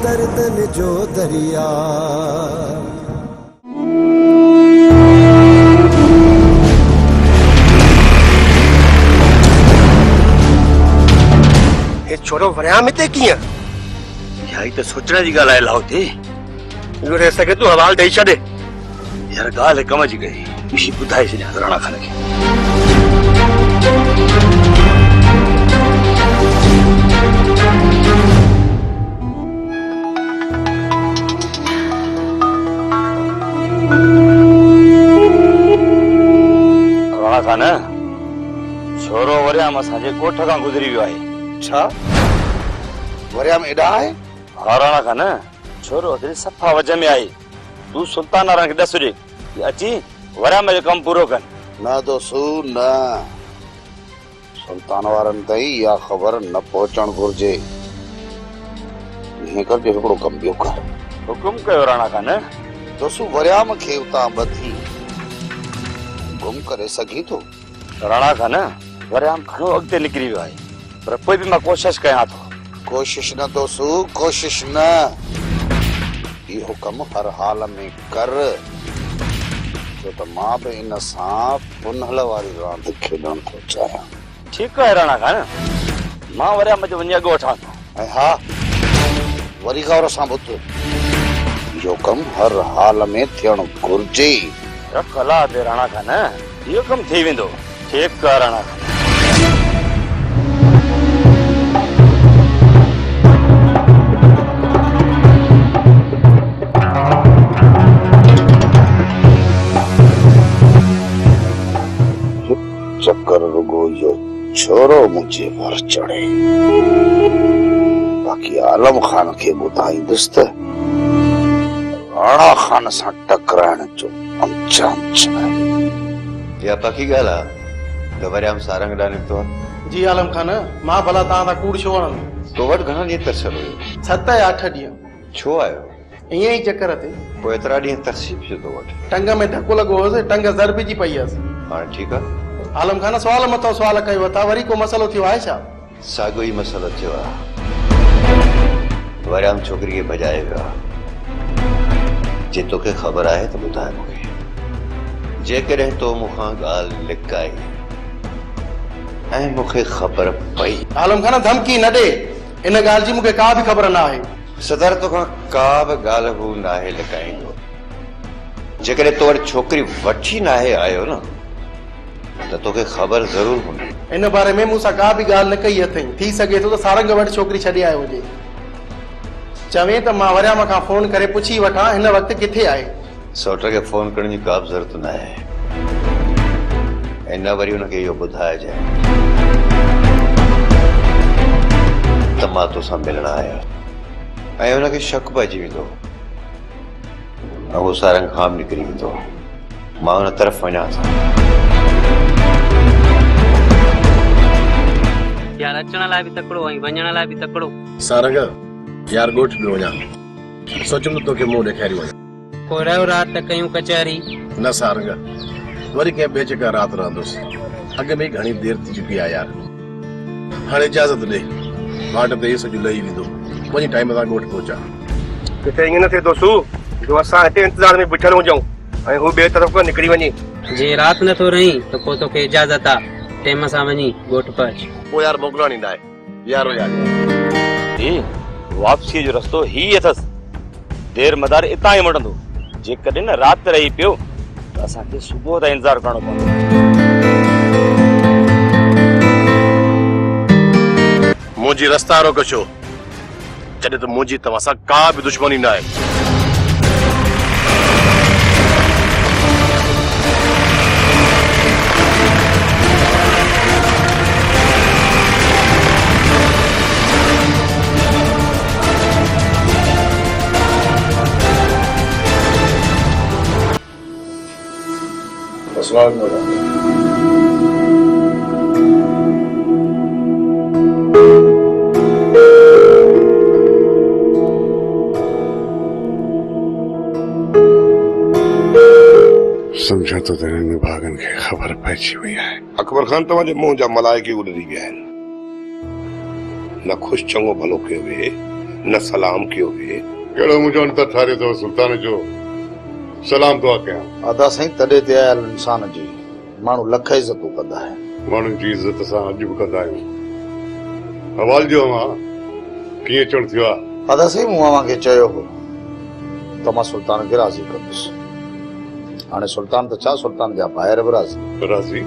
गर्दन जो दरिया। ये छोरो वरिया में ते किया यही तो सोचने जी गाल लाओ थे इहो रह सके तू हवाल दई छड़े यार गाल कम जी गई इसी बुधाई से राणा खान के राणा खान छोरो वरिया में साजे कोठ का गुजरी वियो है छा वरिया में एडा है हाँ राणा खान छोरो तेरी सफा वजह में आई तू सुल्तान रंग दस रे अची वरिया में कम पूरो कर ना दोस्तू ना सुल्तान वारन ताई या खबर न पहुंचण घुर्जे ये कर हिकिड़ो कम ॿियो कर हुकुम कयो राणा खान दोस्तू वरियाम खे उतां ॿधी गुम करे सघी थो राणा खान वरियाम घणो अॻिते निकिरी वियो आहे पर पोइ बि मां कोशिश कयां थो कोशिश न दोस्तू कोशिश न इहो कम हर हाल में कर छो त मां बि इन सां पुनहल वारी रांदि खेॾण थो चाहियां ठीकु आहे राणा खान मां वरियाम जो वञी अॻु वठां थो ऐं हा वरी गौर सां ॿुध इहो कम हर हाल में थियण घुर्जे रख अला ते राणा खान इहो कमु थी वेंदो ठीकु आहे राणा खान चक्कर रुगो यो छोरो मुझे पर चढ़े बाकी आलम खान के ॿुधाईंदुसि त राणा खान सां टकराइण जो अंजाम छा आहे या पक्की ॻाल्हि आहे त वरियाम सारंग ॾांहुं निकितो आहे जी आलम खान मां भला तव्हां सां कूड़ छो वणंदो तो वटि घणा ॾींहं तरसियल हुयो 7 या 8 ॾींहं छो आयो ईअं ई चक्कर ते पोइ एतिरा ॾींहं तरसीब छो तो वटि टंग में धक्को लॻो हुयोसि टंग ज़रबी जी पई हुअसि हाणे ठीकु आहे आलम खान सवाल मथो सवाल कयो था वरी को मसलो थियो आहे छा साॻियो ई मसइलो थियो आहे वरियाम छोकिरी खे भॼाए वियो आहे जे तोखे ख़बर आहे त ॿुधाए मूंखे जेकॾहिं तो मूंखां ॻाल्हि लिकाई ऐं मूंखे ख़बर पई आलम खान धमकी न ॾे इन ॻाल्हि जी मूंखे का बि ख़बर न आहे सदर तोखां का बि ॻाल्हि हू नाहे लिकाईंदो जेकॾहिं तो वटि छोकिरी वठी नाहे आयो न त तोखे ख़बर ज़रूर हूंदी इन बारे में मूंसां का बि ॻाल्हि न कई अथई थी सघे थो त सारंग वटि छोकिरी छॾे आयो हुजे चवे त मां वरियाम खां फोन करे पुछी वठां हिन वक़्तु किथे आहे सौट खे फोन करण जी का बि ज़रूरत न आहे ऐं न वरी हुनखे इहो ॿुधाइजांइ त मां तोसां मिलण आहियां ऐं हुनखे शक पइजी वेंदो ऐं उहो सारंग खां बि निकिरी वेंदो मां हुन तरफ़ वञां थो यार अचण लाइ बि तकड़ो ऐं वञण लाइ बि तकड़ो सारंग यार ॻोठ में वञा सोचुमि तोखे मुंहुं ॾेखारी वञा पोइ रहो राति त कयूं कचहरी न सारंग वरी कंहिं ॿिए जॻह राति रहंदुसि अॻ में घणी देरि थी चुकी आहे यार हाणे इजाज़त ॾे वाट ते ई सॼो लही वेंदो वञी टाइम सां ॻोठ पहुचा किथे ईअं न थिए दोस्तू जो असां हिते इंतज़ार में बीठल हुजऊं ऐं हू ॿिए तरफ़ खां निकिरी वञे जे राति नथो रही त पोइ तोखे इजाज़त आहे टाइम सां वञी ॻोठ पहुच पोइ यार मोकिलण ईंदा आहे यारो यार वापसीअ जो रस्तो ही अथसि देरि मदार इतां ई वठंदो जेकॾहिं न राति रही पियो त असांखे सुबुह ताईं इंतज़ारु करणो पवंदो मुंहिंजी रस्ता रोक छो जॾहिं त मुंहिंजी तव्हां सां का बि दुश्मनी न आहे अस्सलाम वालेकुम समझा तो तेरे निभागन खे ख़बर पइजी वई आहे अकबर खान तव्हांजे मुंहुं जा मलाइके उॾरी विया आहिनि न ख़ुशि चङो भलो कयो वे न सलाम कयो वे। कहिड़ो मुंहिंजो अंतर ठारियो अथव सुल्तान जो सलाम दुआ कयां। अदा साईं तॾहिं ते आयल इंसान जी माण्हू लख इज़तूं कंदा आहिनि। माण्हुनि जी इज़त असां अॼु बि कंदा आहियूं। हवाल जो अवां कीअं चवण थियो आहे? अदा साईं मूं अव्हांखे चयो हो त मां सुल्तान खे राज़ी कंदुसि। हाणे सुल्तान त छा, सुल्तान जा ॿाहिरि बि राज़ी। राज़ी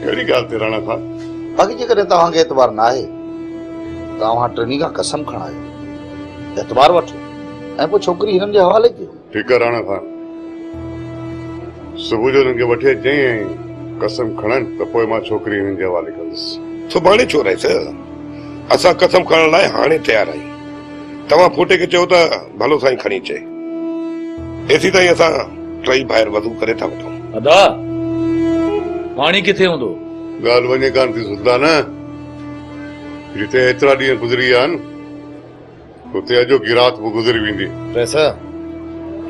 कहिड़ी ॻाल्हि ते राणा खान? बाक़ी जेकॾहिं तव्हांखे एतबार न आहे तव्हां टिनी खां कसम खणायो, एतबार वठो ऐं पोइ छोकिरी हिननि जे हवाले कयो। ठीकु आहे राणा खान, सुबुह जो हुननि खे वठी अचई ऐं कसम खणनि त पोइ मां छोकिरी हिननि जे हवाले कंदुसि। सुभाणे छो रहिस? असां कसम खणण लाइ हाणे तयार आहियूं। तव्हां फोटे खे चयो त भलो साईं खणी अचे। एसी ताईं असां टई ॿाहिरि वज़ू करे था वठूं। अदा पाणी किथे हूंदो? ॻाल्हि वञे कान थी सुल्तान, जिते एतिरा ॾींहं गुज़री विया आहिनि उते अॼोकी राति बि गुज़री वेंदी। पैसा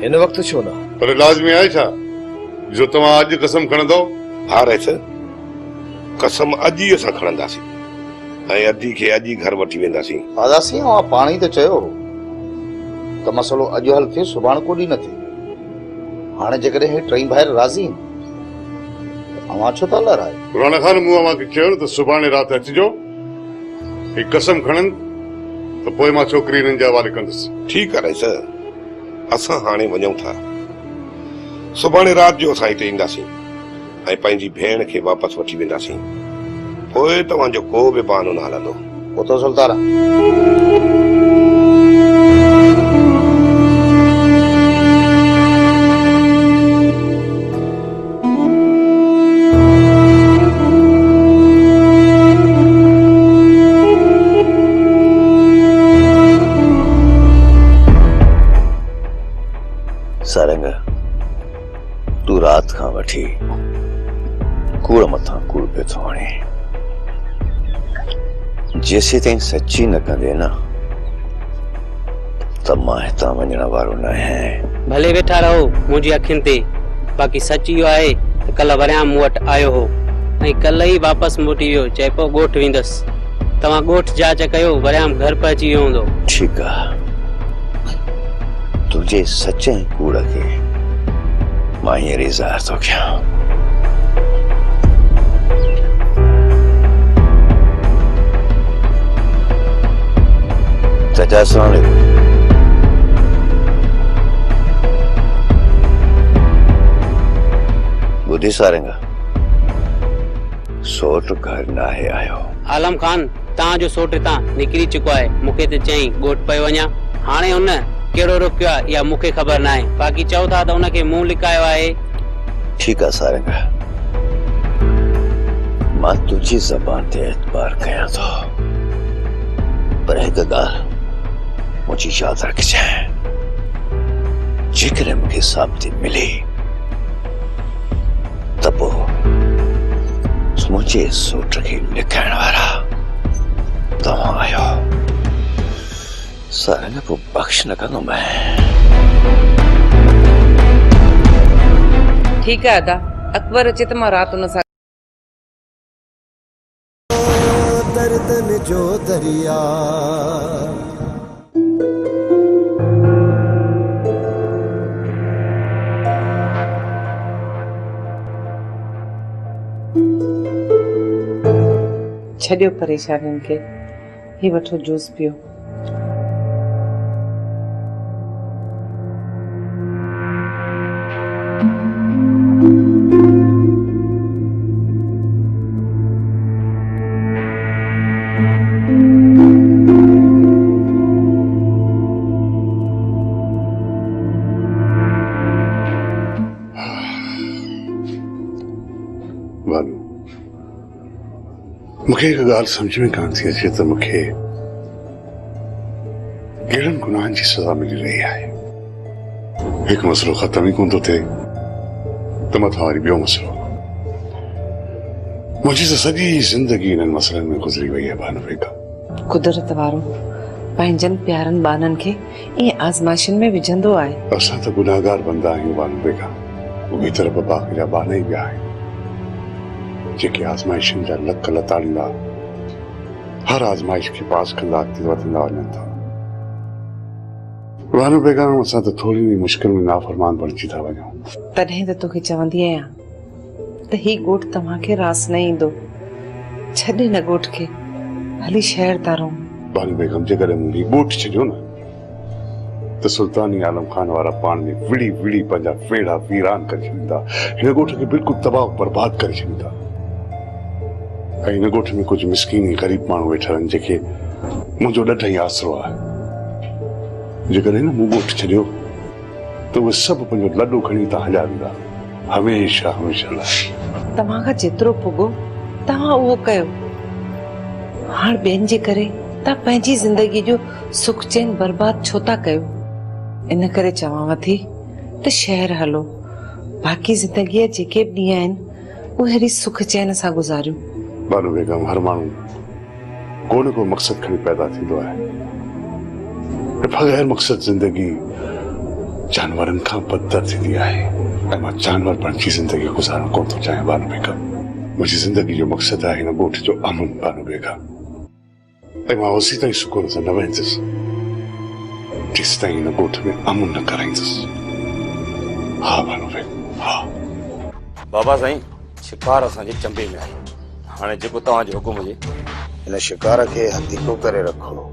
हिन वक़्तु छो न? पर लाज़मी आहे छा जो तव्हां अॼु कसम खणंदव? हा रहिस, कसम अॼु ई असां खणंदासीं ऐं अधी खे अॼु ई घर वठी वेंदासीं। दादा साईं मां पाणी त चयो हो त मसलो अॼु हल थिए सुभाणे कोॾी न थिए। हाणे जेकॾहिं हे टई ॿाहिरि राज़ी अवां छो था लड़ायो? राणा खान मूं अव्हांखे चयो त सुभाणे राति अचिजो, ही कसम खणनि त पोइ मां छोकिरी हिननि जे हवाले कंदुसि। ठीकु आहे रहिस, असां हाणे वञूं था। सुभाणे राति जो असां हिते ईंदासीं ऐं पंहिंजी भेण खे वापसि वठी वेंदासीं। पोइ तव्हांजो को बि बहानो न हलंदो। उतो सुल्तान सारंग तू रात खां वठी कूड़ मथां कूड़ पियो थो हणे। जेसी ताईं सची न कंदे न त मां हितां वञण वारो न आहियां। भले वेठा रहो मुंहिंजी अखियुनि ते। बाक़ी सच इहो आहे त कल्ह वरियाम मूं वटि आयो हो ऐं कल्ह ई वापसि मोटी वियो। चए पियो ॻोठ वेंदुसि। तव्हां ॻोठ जांच कयो, वरियाम घर पहुची वियो हूंदो। ठीकु आहे, तुंहिंजे सच ऐं कूड़ खे मां हींअर इज़हार थो कयां। चाचा अस्सलाम वालेकुम। ॿुधी सारंगा, सोट घर न आहे आयो। आलम खान तव्हांजो सोट हितां निकिरी चुको आहे। मूंखे त चईं ॻोठ पियो वञा। हाणे हुन कहिड़ो रुकियो आहे इहा मूंखे ख़बर न आहे। बाक़ी चओ था त हुनखे मुंहुं लिकायो आहे। ठीकु आहे सारंगा, मां तुंहिंजी ज़बान ते एतबार कयां थो, पर हिकु ॻाल्हि मुंहिंजी यादि रखजांइ। जेकॾहिं मूंखे साबिती मिली त पोइ मुंहिंजे सोट खे लिकाइण वारा तव्हां आहियो। सारंग पोइ बख़्श न कंदुमि। ठीकु आहे अदा, अकबर अचे त मां राति हुन सां दर्दन जो दरिया छॾियो परेशानियुनि खे। ही वठो जूस पियो। मूंखे हिकु ॻाल्हि सम्झ में कान थी अचे त मूंखे कहिड़नि गुनाहनि जी सज़ा मिली रही आहे। हिकु मसइलो ख़तम ई कोन थो थिए त मथां वरी ॿियो मसइलो। मुंहिंजी त सॼी ज़िंदगी इन्हनि मसइलनि में गुज़री वई आहे भानु बेगा। कुदरत वारो पंहिंजनि प्यारनि बाननि खे ईअं आज़माइशुनि में विझंदो आहे। असां त गुनाहगार बंदा आहियूं भानु बेगा। ॿी तरफ़ बाक़ी जा बाना ई ॿिया आहिनि जेके आज़माइशुनि जा लक लताड़ींदा हर आज़माइश के पास कंदा अॻिते वधंदा वञनि था। वानो बेगम असां त थोरी ई मुश्किल में नाफ़रमान बणिजी था वञूं। तॾहिं त तोखे चवंदी आहियां त ही ॻोठ तव्हांखे रास न ईंदो। छॾे न ॻोठ खे, हली शहर था रहूं। वानो बेगम जेकॾहिं मूं ही ॻोठ छॾियो न त सुल्तानी आलम खान वारा पाण में विड़ी विड़ी पंहिंजा वेड़ा वीरान करे छॾींदा। हिन ॻोठ खे बिल्कुलु तबाह बर्बाद करे छॾींदा। ऐं हिन ॻोठ में कुझु मिसकीन ग़रीब माण्हू वेठा आहिनि जेके मुंहिंजो ॾाढो ई आसरो आहे। जेकॾहिं न मूं ॻोठ छॾियो त उहे सभु पंहिंजो लॾो खणी था हलिया वेंदा, हमेशा हमेशा लाइ। तव्हांखां जेतिरो पुॻो तव्हां उहो कयो। हाणे ॿियनि जे करे तव्हां पंहिंजी ज़िंदगी जो सुख चैन बर्बाद छो था कयो? इन करे चवांव थी त शहर हलो। बाक़ी ज़िंदगीअ जेके बि ॾींहं आहिनि उहे अहिड़ी सुख चैन सां गुज़ारियूं। बानो बेगम, हर माण्हू को न को मक़सद खणी पैदा थींदो आहे। बग़ैर मक़सद ज़िंदगी जानवरनि खां बदतर थींदी आहे। ऐं मां जानवर बणिजी ज़िंदगी गुज़ारणु कोन थो चाहियां बानो बेगम। मुंहिंजी ज़िंदगी जो मक़सदु आहे हिन ॻोठ जो अमन बानो बेगम। ऐं मां ओसी ताईं सुकून सां न वेंदुसि जेसि ताईं हिन ॻोठ में अमन न कराईंदुसि। हा बानो बेगम, हा। बाबा साईं, शिकार असांजे चंबे में आहे। हाणे जेको तव्हांजो हुकुम हुजे। हिन शिकार खे हथीको करे रखो।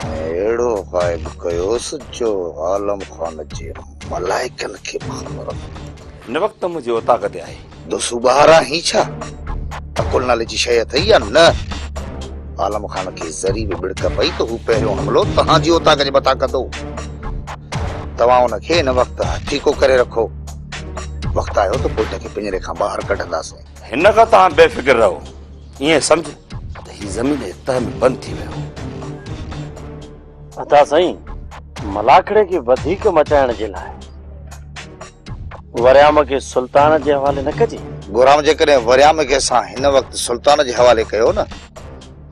अहिड़ो ग़ाइब कयोसि जो आलम खान जे मलाइकनि खे ख़बर। हिन वक़्तु मुंहिंजी ओताक़ ते आहे। दोसू ॿाहिरां ही छा अकुल नाले जी शइ अथई या न? आलम खान खे ज़री बि बिड़क पई त हू पहिरियों हमलो तव्हांजी ओताक़ जे मथां कंदो। तव्हां हुनखे हिन वक़्तु हथीको करे रखो। वक़्तु आयो त पोइ हिनखे पिंजरे खां ॿाहिरि कढंदासीं। हिन खां तव्हां बेफ़िक्र रहो। ईअं सम्झ त ही ज़मीन तह में बंदि थी वियो। अता साईं, मलाखड़े खे वधीक मचाइण जे लाइ वरियाम खे सुल्तान जे हवाले न कजे। गुराम जेकॾहिं वरियाम खे असां हिन वक़्तु सुल्तान जे हवाले कयो न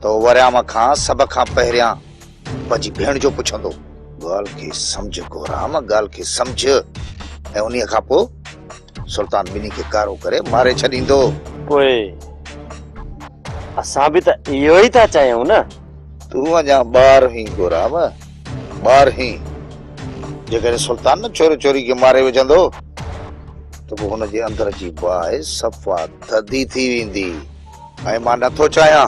त वरियाम खां सभ खां पहिरियां पंहिंजी भेण जो पुछंदो। ॻाल्हि खे सम्झ गुराम, ॻाल्हि खे सम्झ। ऐं उन्हीअ खां पोइ सुल्तान ॿिन्ही खे कारो करे मारे छॾींदो। पोइ असां बि त इहो ई था चाहियूं न। तूं अञा ॿार ही गुराम, ॿार ही। जेकॾहिं सुल्तान न चोरी चोरी खे मारे विझंदो त पोइ हुनजे अंदर जी बाहि सफ़ा थधी थी वेंदी। ऐं मां नथो चाहियां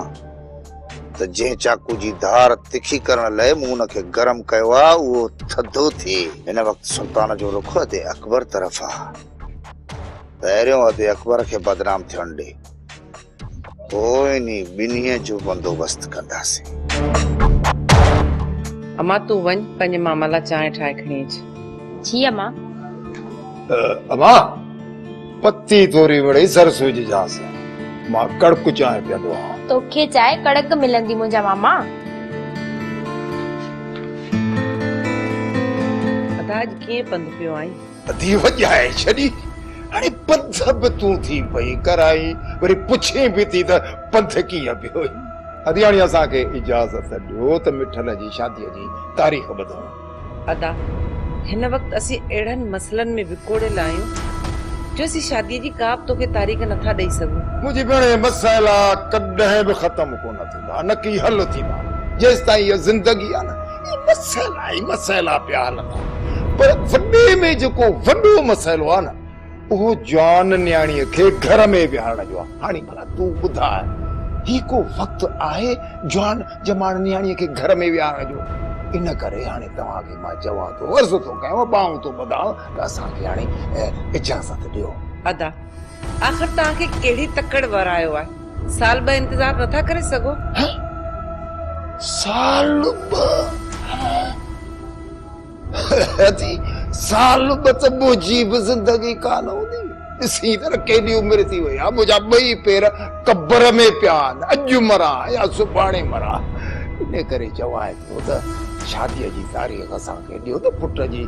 त जंहिं चाकू जी धार तिखी करण लाइ मूं हुनखे गरम कयो आहे उहो थधो थिए। हिन वक़्तु सुल्तान जो रुख अदे अकबर तरफ़ आहे। पहिरियों अदे अकबर खे बदनाम थियण ॾे, पोइ इन ॿिन्हीअ जो बंदोबस्तु कंदासीं। अमा तूं वञ पंहिंजे मामा लाइ चांहि ठाहे खणी अच। जी अमा। अमा पत्ती थोरी वड़ी सरसोई जी जास मां कड़क चांहि पीअंदो आहियां। तोखे चांहि कड़क मिलंदी मुंहिंजा मामा। अदाज कीअं पंधु पियो आई? अधी वॼाए छॾी। हाणे पंध बि तूं थी पई कराई, वरी पुछे बि थी त पंध कीअं पियो। अदी हाणे असांखे इजाज़त ॾियो त मिठल जी शादीअ जी तारीख़ ॿुधूं। अदा, हिन वक़्तु असीं अहिड़नि मसलनि में विकोड़ियल आहियूं जो असीं शादीअ जी का बि तोखे तारीख़ नथा ॾेई सघूं। मुंहिंजी भेण मसइला कॾहिं बि ख़तम कोन थींदा, न की हल थींदा। जेसि ताईं इहा ज़िंदगी आहे न, मसइला ई मसइला पिया हलंदा। पर वॾे में जेको वॾो मसइलो आहे न, उहो जवान न्याणीअ खे घर में विहारण जो आहे। हाणे भला तूं ॿुधाए, ही को वक़्तु आहे जवान जमाण न्याणीअ खे घर में विहारण जो? इन करे हाणे तव्हांखे मां चवां थो, अर्ज़ु थो कयां, ॿाहूं थो ॿधां त असांखे हाणे इजाज़त ॾियो। अदा, आख़िर तव्हांखे कहिड़ी तकड़ वरायो आहे? साल ॿ इंतज़ार नथा करे सघो? साल साल ॿ त मुंहिंजी बि ज़िंदगी कान हूंदी। ॾिसी त केॾी उमिरि थी वई आहे, मुंहिंजा ॿई पेर कब्र में पिया आहिनि। अॼु मरां या सुभाणे मरां। इन करे चवां थो त शादीअ जी तारीख़ असांखे ॾियो त पुट जी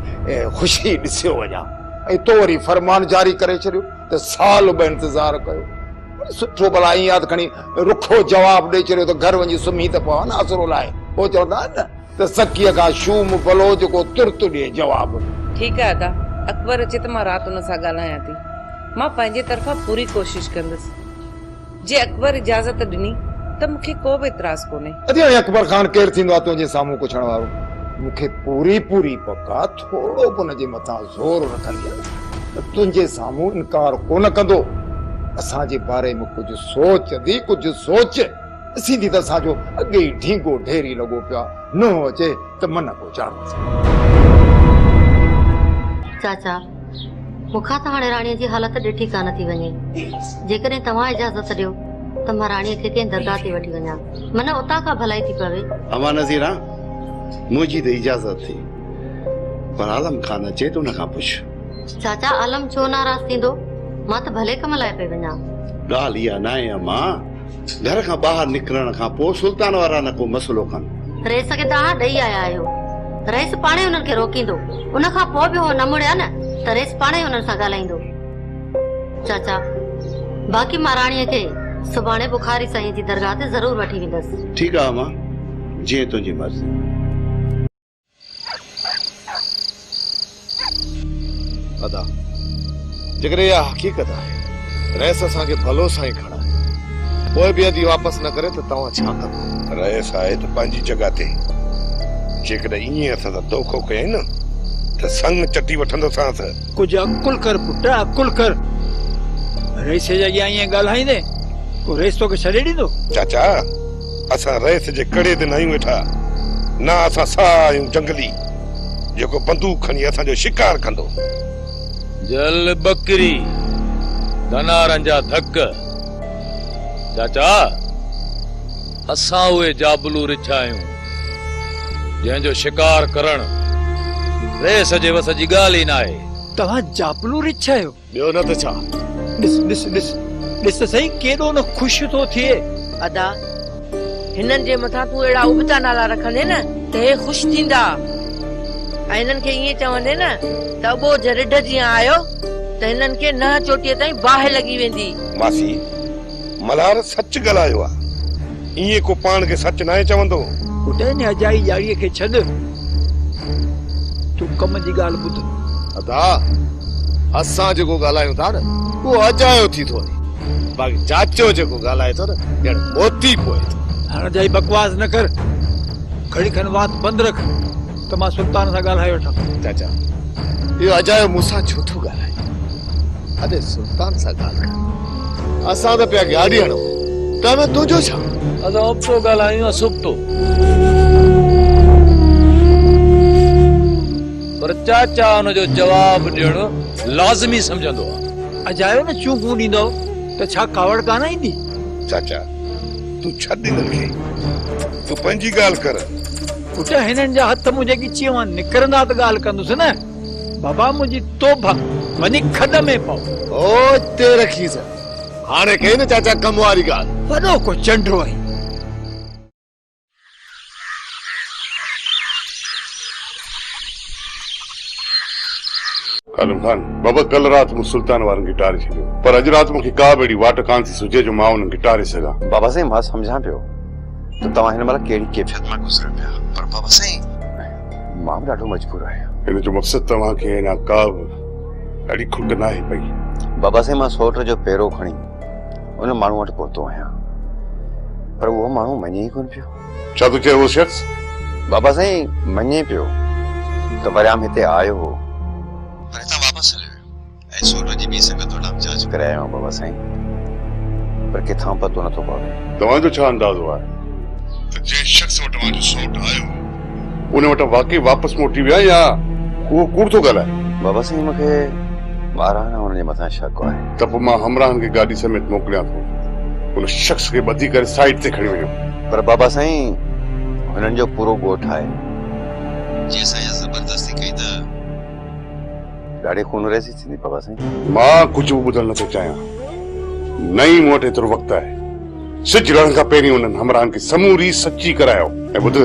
ख़ुशी ॾिसियो वञा। ऐं तो वरी फरमान जारी करे छॾियो त साल ॿ इंतज़ार कयो। सुठो भला ईअं त खणी रुखो जवाबु ॾेई छॾियो त घर वञी सुम्ही त पवां न आसरो लाइ। पोइ चवंदा आहिनि न त सखीअ खां शूम भलो जेको तुर्त ॾिए जवाबु। ठीकु आहे अदा, अकबर अचे त मां राति हुन सां ॻाल्हायां थी। मां पंहिंजे तरफ़ां पूरी कोशिशि कंदसि। जे अकबर इजाज़त ॾिनी त मूंखे को बि एतिराज़ कोन्हे। अॼु हाणे अकबर खान केरु थींदो आहे तुंहिंजे साम्हूं पुछण वारो? मूंखे पूरी पूरी पका थोरो बि हुनजे मथां ज़ोर रखंदी आहे त तुंहिंजे साम्हूं इनकार कोन कंदो। असांजे बारे में कुझु सोच दी, कुझु सोच सीधी त असांजो अॻे ई ढींगो ढेरी लॻो पियो आहे। न अचे त मन को चाण। चाचा मूंखां त हाणे राणीअ जी हालत ॾिठी कान थी वञे। जेकॾहिं तव्हां इजाज़त ॾियो त मां राणीअ खे कंहिं दरगाह ते वठी वञा, मन उतां खां भलाई थी पवे। अमा नज़ीरा मुंहिंजी त इजाज़त थी, पर आलम खान अचे तो न खां पुछ। चाचा आलम छो नाराज़ थींदो? मां त भले कम लाइ पई वञा। ॻाल्हि इहा न आहे अमा, घर खां ॿाहिरि निकिरण खां पोइ सुल्तान वारा न को मसइलो कनि। रईस खे तव्हां ॾेई आया आहियो, रईस पाणे हुननि खे रोकींदो। उन खां पोइ बि हो न मुड़िया न त रईस पाणे हुननि सां ॻाल्हाईंदो। चाचा बाक़ी मां राणीअ खे सुभाणे बुखारी साईं जी दरगाह ते ज़रूर वठी वेंदसि। ठीकु आहे अमा, जीअं तुंहिंजी मर्ज़ी। अदा जेकॾहिं इहा हक़ीक़त आहे, रईस असांखे भलो सां ई खणा पोइ बि यदि वापसि न करे त तव्हां छा कंदो? रईस आहे त पंहिंजी जॻह ते। जेकॾहिं ईअं असां सां दोखो कयईं न त संग चटी वठंदोसांसि। कुझु अकुल कर पुट, अकुल कर। रईस जे अॻियां ईअं ॻाल्हाईंदे पोइ रईस तोखे छॾे ॾींदो? चाचा असां रईस जे कड़े ते न आहियूं वेठा, न असां साह आहियूं जंगली जेको बंदूक खणी असांजो शिकार कंदो। जल बकरी धनारनि जा धक। चाचा असां उहे जाबलू रिछा आहियूं जंहिंजो शिकार करण रेस जे वस जी ॻाल्हि ई न आहे। तव्हां जाबलू रिछा आहियो? ॿियो न त छा। ॾिस ॾिस ॾिस ॾिस त सही केॾो न ख़ुशि थो थिए। अदा हिननि जे मथां तूं अहिड़ा उबता नाला रखंदे न त हे ख़ुशि थींदा, ऐं हिननि खे ईअं चवंदे न त अबो जरिड जीअं आयो त हिननि खे न चोटीअ ताईं बाहि लॻी वेंदी। मासी मल्हार सच ॻाल्हायो आहे, ईअं को पाण खे सच न आहे चवंदो। पुटु हिन अजाई ॼाड़ीअ खे छॾ, तूं कम जी ॻाल्हि ॿुध। अदा असां जेको ॻाल्हायूं था न उहो अजायो थी थो वञे, बाक़ी चाचो जेको ॻाल्हाए थो न ॼण मोती पोए थो। हाणे अजाई बकवास न कर, घड़ी खनि वात बंदि रख त मां सुल्तान सां ॻाल्हाए वठां। चाचा इहो अजायो मूंसां छो थो ॻाल्हाए? अरे सुल्तान सां ॻाल्हाए, असां त पिया गाॾी हणूं, तव्हां तुंहिंजो छा? असां उबतो ॻाल्हायूं सुबतो, पर चाचा हुनजो जवाब ॾियणु लाज़मी सम्झंदो आहे। अजायो न चूकूं ॾींदो त छा कावड़ कान ईंदी? चाचा तूं छॾ हिननि खे, तूं पंहिंजी ॻाल्हि कर। पुटु हिननि जा हथ मूं जेकी चयो निकिरंदा त ॻाल्हि कंदुसि न। बाबा मुंहिंजी तोबा वञी खॾ में पओ। ओ ते रखीस हाणे कई न चाचा कम वारी ॻाल्हि, वॾो को चंडो आहे। आलम खान बाबा कल रात मूं सुल्तान वारनि खे टारे छॾियो, पर अॼु राति मूंखे का बि अहिड़ी वाट कान थी सुझे जो मां उन्हनि खे टारे सघां। बाबा साईं मां सम्झां पियो त तव्हां हिन महिल कहिड़ी कैफ़ियत मां गुज़रो पिया, पर बाबा साईं मां बि ॾाढो मजबूर आहियां। हिन जो मक़सदु तव्हांखे अञा का बि अहिड़ी खुट न आहे पई। बाबा साईं मां सोट जो पेरो खणी उन माण्हू वटि पहुतो आहियां, पर उहो माण्हू मञे ई कोन पियो। छा थो चए उहो शख़्स? बाबा साईं मञे पियो त वरियाम हिते आयो हो, पर हितां वापसि हलियो ऐं सोट जी ॿी संगत वटां जांच करायो बाबा साईं, पर किथां पतो नथो पवे। तव्हांजो छा अंदाज़ो आहे त जंहिं शख़्स वटि मुंहिंजो सोट आयो उन वटि वाकई वापसि मोटी विया या उहो कूड़ थो ॻाल्हाए? बाबा साईं मूंखे ॿारहं हुन जे मथां शक आहे। त पोइ मां हमराहनि खे गाॾी समेत मोकिलियां थो, उन शख़्स खे ॿधी करे साइड ते खणी वञो। पर बाबा साईं हुननि जो पूरो ॻोठ आहे, जे असां ज़बरदस्ती कई त ॾाढी खून रेज़ी थींदी बाबा साईं। मां कुझु बि ॿुधणु नथो चाहियां, न ई मूं वटि एतिरो वक़्तु आहे। सिज लहण खां पहिरीं उन्हनि हमराहनि खे समूरी सची करायो। ऐं ॿुध,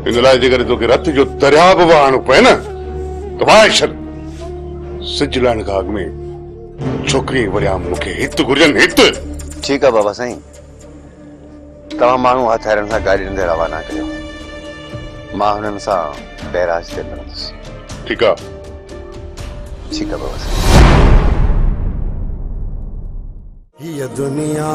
इन लाइ जेकॾहिं तोखे रत जो दरिया बि वहाइणो पए न त वहाए छॾ। सिज लहण खां अॻु में छोकिरी वरियाम मूंखे हिते घुरजनि, हिते। ठीकु आहे बाबा साईं, तव्हां माण्हू हथियारनि सां गाॾी ॾे रवाना कयो, मां हुननि सां बैराज ते लड़ंदुसि। ठीकु आहे, ठीकु आहे बाबा साईं। ये दुनिया